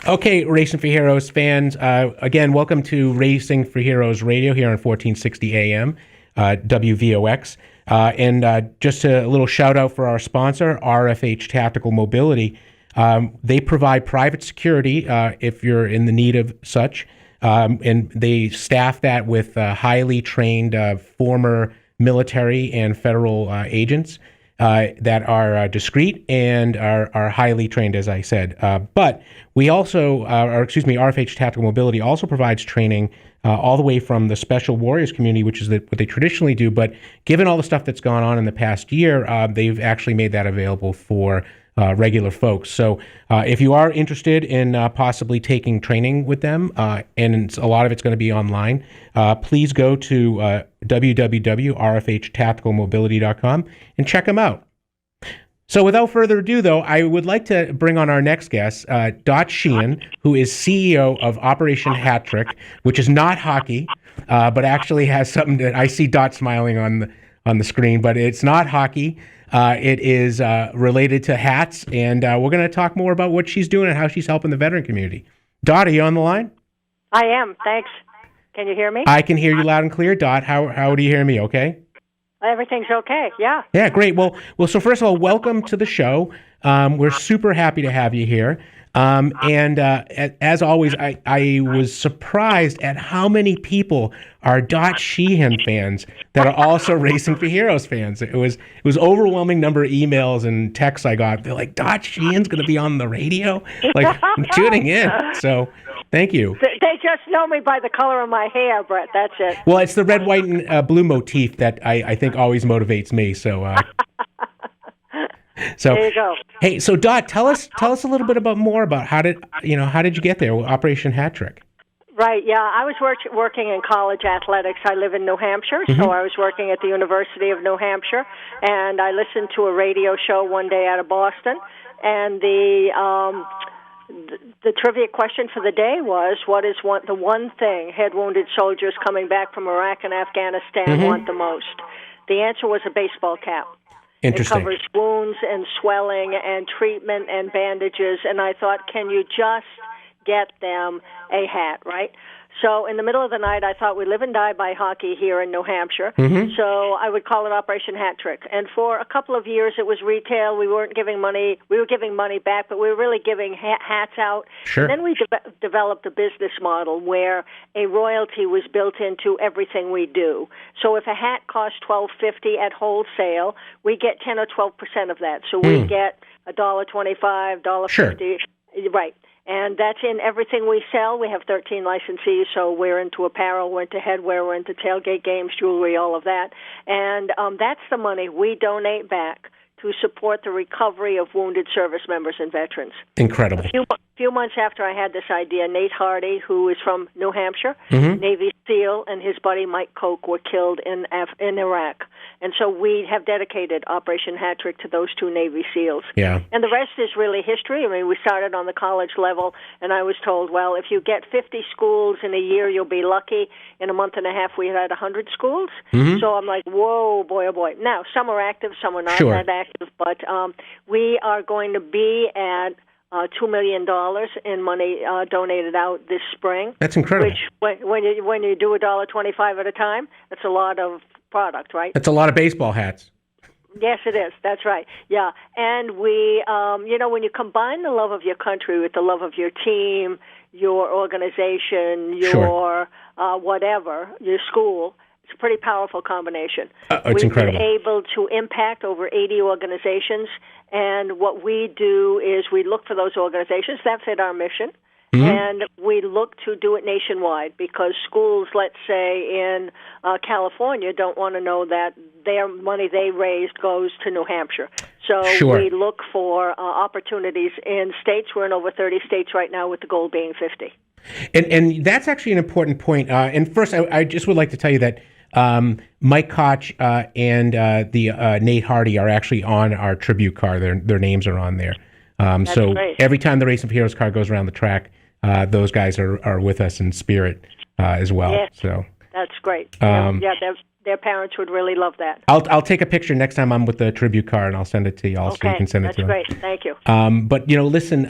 Okay, Racing for Heroes fans, again, welcome to Racing for Heroes Radio here on 1460 AM, WVOX. And just a little shout out for our sponsor, RFH Tactical Mobility. They provide private security if you're in the need of such, and they staff that with highly trained former military and federal agents that are discreet and are highly trained, as I said. But we also, RFH Tactical Mobility also provides training all the way from the Special Warriors community, which is what they traditionally do. But given all the stuff that's gone on in the past year, they've actually made that available for regular folks. So if you are interested in possibly taking training with them, and a lot of it's going to be online, please go to www.rfhtacticalmobility.com and check them out. So without further ado, though, I would like to bring on our next guest, Dot Sheehan, who is CEO of Operation Hat Trick, which is not hockey, but actually has something that I see Dot smiling on the screen, but it's not hockey. It is related to hats, and we're going to talk more about what she's doing and how she's helping the veteran community. Dot, are you on the line? I am. Thanks. Can you hear me? I can hear you loud and clear. Dot, how do you hear me? Okay. Everything's okay. Yeah. Yeah, great. Well. So first of all, welcome to the show. We're super happy to have you here. And as always, I was surprised at how many people are Dot Sheehan fans that are also Racing for Heroes fans. It was overwhelming number of emails and texts I got. They're like, Dot Sheehan's going to be on the radio? Like, I'm tuning in. So thank you. They just know me by the color of my hair, Brett. That's it. Well, it's the red, white, and blue motif that I think always motivates me. So. So there you go. Hey, so Dot, tell us a little bit more about how did you get there with Operation Hat Trick? Right. Yeah, I was working in college athletics. I live in New Hampshire, so I was working at the University of New Hampshire, and I listened to a radio show one day out of Boston, and the trivia question for the day was, what is the one thing head wounded soldiers coming back from Iraq and Afghanistan want the most? The answer was a baseball cap. It covers wounds and swelling and treatment and bandages. And I thought, can you just get them a hat, right? So in the middle of the night, I thought we live and die by hockey here in New Hampshire. So I would call it Operation Hat Trick. And for a couple of years, it was retail. We weren't giving money. We were giving money back, but we were really giving hats out. Sure. And then we developed a business model where a royalty was built into everything we do. So if a hat costs $12.50 at wholesale, we get 10 or 12% of that. So we get $1.25, $1.50. Sure. Right. And that's in everything we sell. We have 13 licensees, so we're into apparel, we're into headwear, we're into tailgate games, jewelry, all of that. And that's the money we donate back to support the recovery of wounded service members and veterans. Incredible. A few months after I had this idea, Nate Hardy, who is from New Hampshire, Navy SEAL, and his buddy Mike Koch were killed in Iraq. And so we have dedicated Operation Hat Trick to those two Navy SEALs. Yeah. And the rest is really history. I mean, we started on the college level, and I was told, well, if you get 50 schools in a year, you'll be lucky. In a month and a half, we had 100 schools. So I'm like, whoa, boy, oh, boy. Now, some are active, some are not that active, but we are going to be at $2 million in money donated out this spring. That's incredible. Which, when you do $1.25 at a time, that's a lot of product, right? That's a lot of baseball hats. Yes, it is. That's right. Yeah. And we, when you combine the love of your country with the love of your team, your organization, your whatever, your school, it's a pretty powerful combination. It's incredible. We've been able to impact over 80 organizations, and what we do is we look for those organizations that fit our mission, and we look to do it nationwide because schools, let's say in California, don't want to know that their money they raised goes to New Hampshire. So we look for opportunities in states. We're in over 30 states right now, with the goal being 50. And that's actually an important point. And first, I just would like to tell you that Mike Koch and the Nate Hardy are actually on our tribute car. Their names are on there. So great. Every time the Racing for Heroes car goes around the track, those guys are with us in spirit as well. Yeah, so that's great. their parents would really love that. I'll take a picture next time I'm with the tribute card, and I'll send it to you all so you can send it to them. That's great. Thank you. But, listen,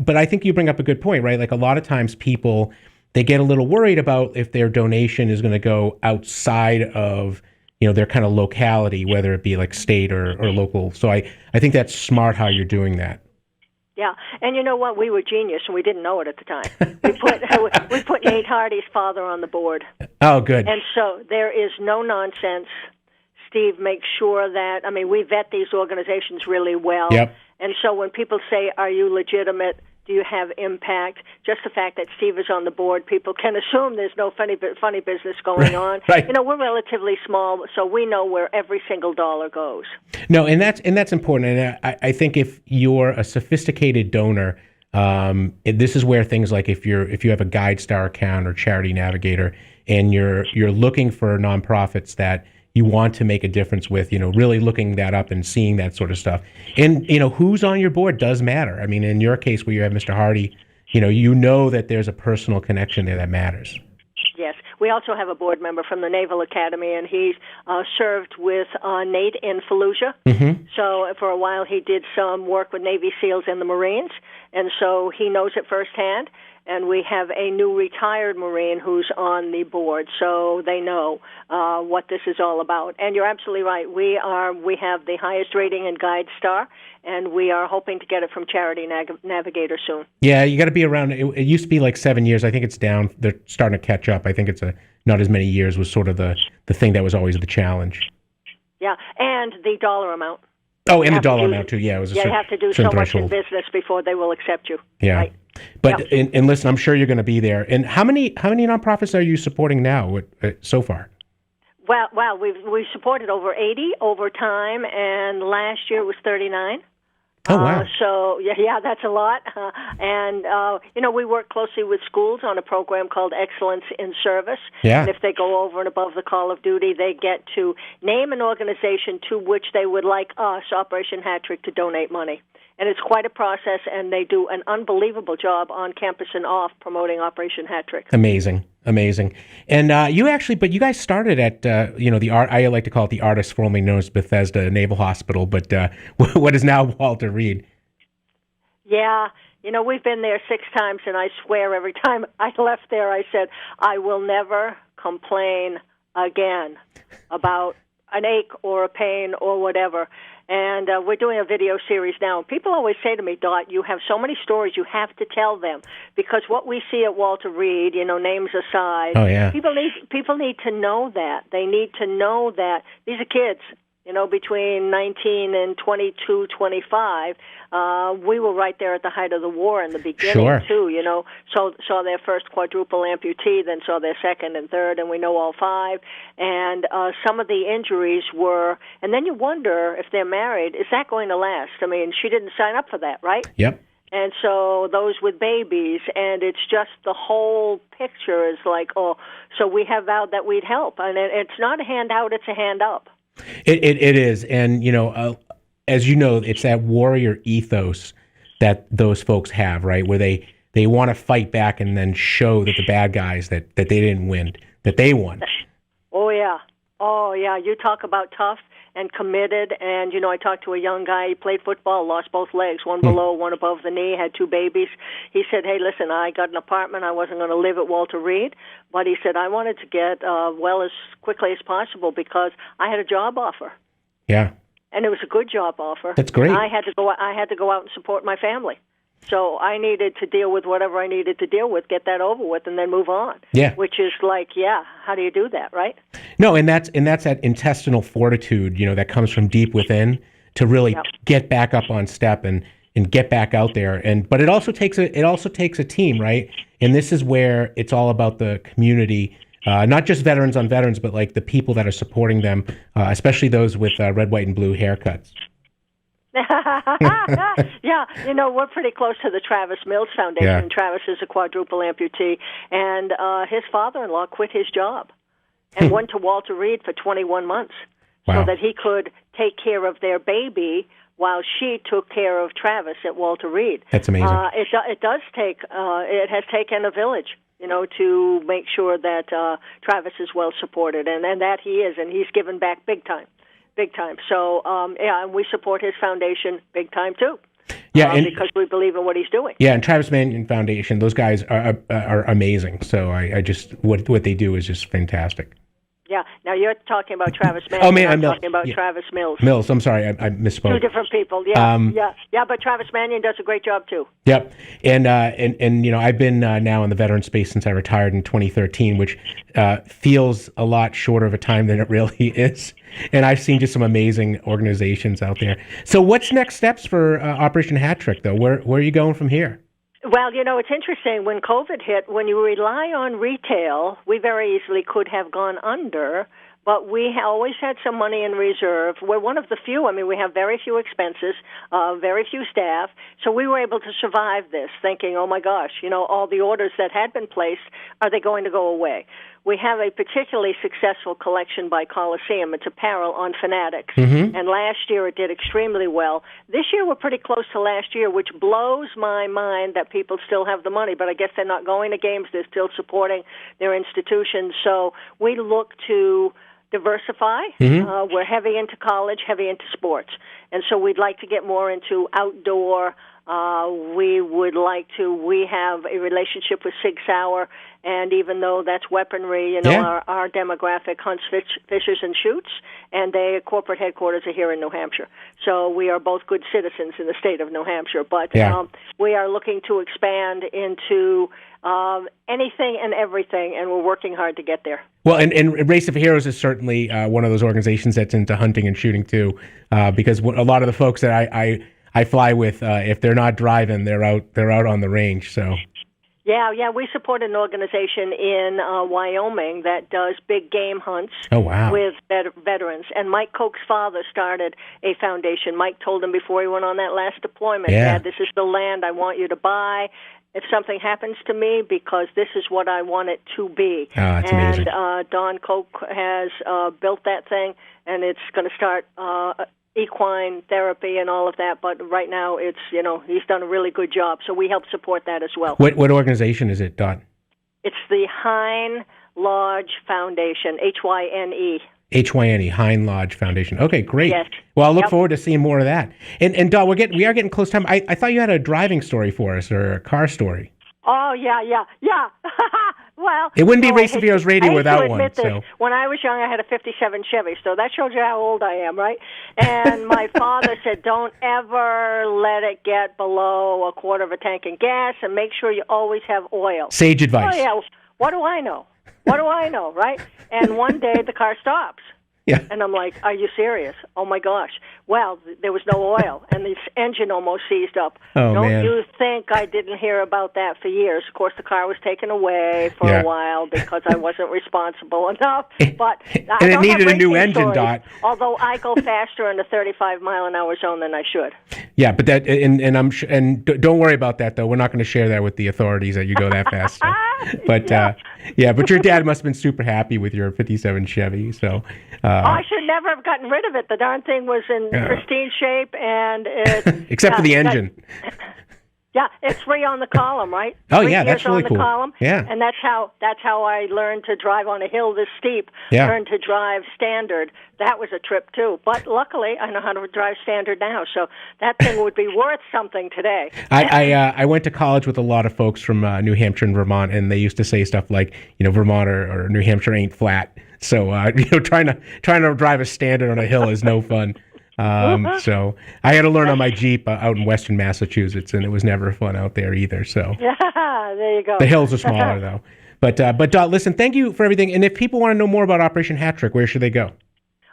but I think you bring up a good point, right? Like a lot of times people, they get a little worried about if their donation is going to go outside of, their kind of locality, whether it be like state or local. So I think that's smart how you're doing that. Yeah, and you know what? We were genius, and we didn't know it at the time. We put Nate Hardy's father on the board. Oh, good. And so there is no nonsense. Steve makes sure that, we vet these organizations really well. Yep. And so when people say, are you legitimate? Do you have impact? Just the fact that Steve is on the board, people can assume there's no funny business going on. Right. We're relatively small, so we know where every single dollar goes. No, and that's important. And I think if you're a sophisticated donor, this is where things like if you have a GuideStar account or Charity Navigator, and you're looking for nonprofits that you want to make a difference with, really looking that up and seeing that sort of stuff. And, who's on your board does matter. In your case where you have Mr. Hardy, that there's a personal connection there that matters. Yes. We also have a board member from the Naval Academy, and he's served with Nate in Fallujah. Mm-hmm. So for a while he did some work with Navy SEALs and the Marines, and so he knows it firsthand. And we have a new retired Marine who's on the board, so they know what this is all about. And you're absolutely right. We have the highest rating in GuideStar, and we are hoping to get it from Charity Navigator soon. Yeah, you got to be around. It used to be like 7 years. I think it's down. They're starting to catch up. I think it's not as many years was sort of the thing that was always the challenge. Yeah, and the dollar amount. Oh, and the dollar amount too. Yeah, it was a you have to do so much in business before they will accept you. Yeah. Right? But and listen, I'm sure you're going to be there. And how many nonprofits are you supporting now so far? Well, we've supported over 80 over time, and last year was 39. Oh, wow. So, yeah, that's a lot. We work closely with schools on a program called Excellence in Service. Yeah. And if they go over and above the call of duty, they get to name an organization to which they would like us, Operation Hat Trick, to donate money. And it's quite a process, and they do an unbelievable job on campus and off promoting Operation Hat Trick. Amazing. And you guys started at, I like to call it the artist formerly known as Bethesda Naval Hospital, but what is now Walter Reed? Yeah. We've been there 6 times, and I swear every time I left there, I said, I will never complain again about an ache or a pain or whatever. And we're doing a video series now. People always say to me, Dot, you have so many stories, you have to tell them. Because what we see at Walter Reed, names aside, oh, yeah. people need to know that. They need to know that these are kids. Between 19 and 22, 25, we were right there at the height of the war in the beginning, too, saw their first quadruple amputee, then saw their second and third, and we know all 5. And some of the injuries were, and then you wonder if they're married, is that going to last? She didn't sign up for that, right? Yep. And so those with babies, and it's just the whole picture is like, so we have vowed that we'd help. And it's not a handout, it's a hand up. It is, and as you know, it's that warrior ethos that those folks have, right? Where they want to fight back and then show that the bad guys that they didn't win, that they won. Oh yeah. You talk about tough and committed, and I talked to a young guy. He played football, lost both legs, one below, one above the knee, had 2 babies. He said, "Hey, listen, I got an apartment. I wasn't going to live at Walter Reed, but he said I wanted to get well as quickly as possible because I had a job offer." Yeah. And it was a good job offer. That's great. I had to go out and support my family. So I needed to deal with whatever I needed to deal with, get that over with, and then move on. Yeah. Which is like, how do you do that, right? No, and that's that intestinal fortitude, that comes from deep within to really get back up on step and get back out there. But it also takes a team, right? And this is where it's all about the community, not just veterans on veterans, but like the people that are supporting them, especially those with red, white, and blue haircuts. Yeah, we're pretty close to the Travis Mills Foundation. Yeah. Travis is a quadruple amputee, and his father-in-law quit his job and went to Walter Reed for 21 months so that he could take care of their baby while she took care of Travis at Walter Reed. That's amazing. It does take, it has taken a village, to make sure that Travis is well supported, and that he is, and he's given back big time. So, and we support his foundation big time, too. Yeah, because we believe in what he's doing. Yeah, and Travis Manion Foundation, those guys are amazing. So I just, what they do is just fantastic. Yeah. Now you're talking about Travis Manion. I'm talking about Travis Mills. Mills. I'm sorry, I misspoke. Two different people. Yeah. But Travis Manion does a great job too. Yep. And I've been now in the veteran space since I retired in 2013, which feels a lot shorter of a time than it really is. And I've seen just some amazing organizations out there. So what's next steps for Operation Hat Trick, though? Where are you going from here? Well, it's interesting. When COVID hit, when you rely on retail, we very easily could have gone under, but we always had some money in reserve. We're one of the few. We have very few expenses, very few staff, so we were able to survive this, thinking, oh, my gosh, all the orders that had been placed, are they going to go away? We have a particularly successful collection by Coliseum. It's apparel on Fanatics. Mm-hmm. And last year it did extremely well. This year we're pretty close to last year, which blows my mind that people still have the money. But I guess they're not going to games. They're still supporting their institutions. So we look to diversify. Mm-hmm. We're heavy into college, heavy into sports. And so we'd like to get more into outdoor. We have a relationship with Sig Sauer, and even though that's weaponry, our demographic hunts, fishes, and shoots, and their corporate headquarters are here in New Hampshire. So we are both good citizens in the state of New Hampshire, but we are looking to expand into anything and everything, and we're working hard to get there. Well, and Race of Heroes is certainly one of those organizations that's into hunting and shooting too, because a lot of the folks that I fly with, if they're not driving, they're out on the range. So. Yeah, we support an organization in Wyoming that does big game hunts. Oh, wow. With veterans. And Mike Koch's father started a foundation. Mike told him before he went on that last deployment, Dad, this is the land I want you to buy if something happens to me, because this is what I want it to be. Oh, that's amazing. And Don Koch has built that thing, and it's going to start equine therapy and all of that, but right now it's, he's done a really good job, so we help support that as well. What organization is it, Dot? It's the Hine Lodge Foundation, HYNE. HYNE, Hine Lodge Foundation. Okay, great. Yes. Well, I look forward to seeing more of that. And Dot, we are getting close to time. I thought you had a driving story for us, or a car story. Oh, yeah. Well, it wouldn't be Race of Heroes Radio without one. So. When I was young, I had a 57 Chevy, so that shows you how old I am, right? And my father said, don't ever let it get below a quarter of a tank in gas, and make sure you always have oil. Sage advice. Oh, yeah. What do I know, right? And one day the car stops. Yeah. And I'm like, are you serious? Oh, my gosh. Well, there was no oil, and the engine almost seized up. Oh, Don't you think I didn't hear about that for years? Of course, the car was taken away for a while because I wasn't responsible enough. But and it needed a new engine, stories, Dot. Although I go faster in the 35-mile-an-hour zone than I should. Yeah, but that, and I'm sure, and don't worry about that, though. We're not going to share that with the authorities that you go that fast. So. But but your dad must have been super happy with your 57 Chevy. So I should never have gotten rid of it. The darn thing was in pristine shape, and it, except for the engine. Yeah, it's 3 on the column, right? Oh, 3 yeah, that's really cool. Column, yeah, and that's how I learned to drive on a hill this steep. Yeah. Learned to drive standard. That was a trip too. But luckily, I know how to drive standard now, so that thing would be worth something today. I went to college with a lot of folks from New Hampshire and Vermont, and they used to say stuff like, Vermont or New Hampshire ain't flat. So trying to drive a standard on a hill is no fun. So I had to learn on my Jeep out in Western Massachusetts, and it was never fun out there either. So yeah, there you go. The hills are smaller though. But Dot, listen, thank you for everything. And if people want to know more about Operation Hat Trick, where should they go?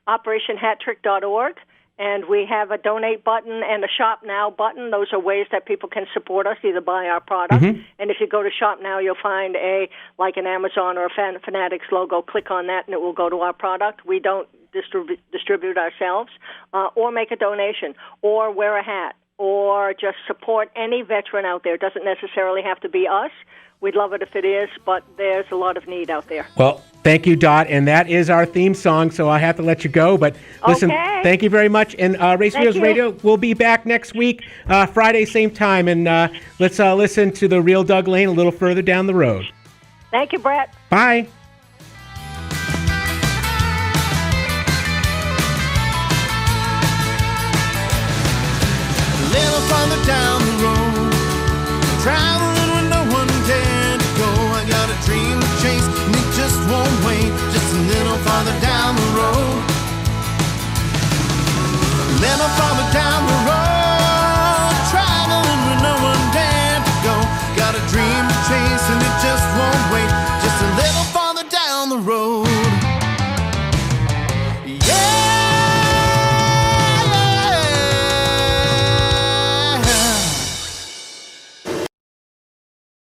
OperationHatTrick.org. And we have a donate button and a shop now button. Those are ways that people can support us, either buy our product. Mm-hmm. And if you go to shop now, you'll find like an Amazon or a Fanatics logo. Click on that, and it will go to our product. We don't distribute ourselves, or make a donation, or wear a hat. or just support any veteran out there. It doesn't necessarily have to be us. We'd love it if it is, but there's a lot of need out there. Well, thank you, Dot, and that is our theme song, so I have to let you go. But listen, thank you very much. And Race Wheels Radio will be back next week, Friday, same time. And let's listen to the real Doug Lane a little further down the road. Thank you, Brett. Bye. A little farther down the road, traveling with no one dared to go. I got a dream to chase, and it just won't wait. Just a little farther down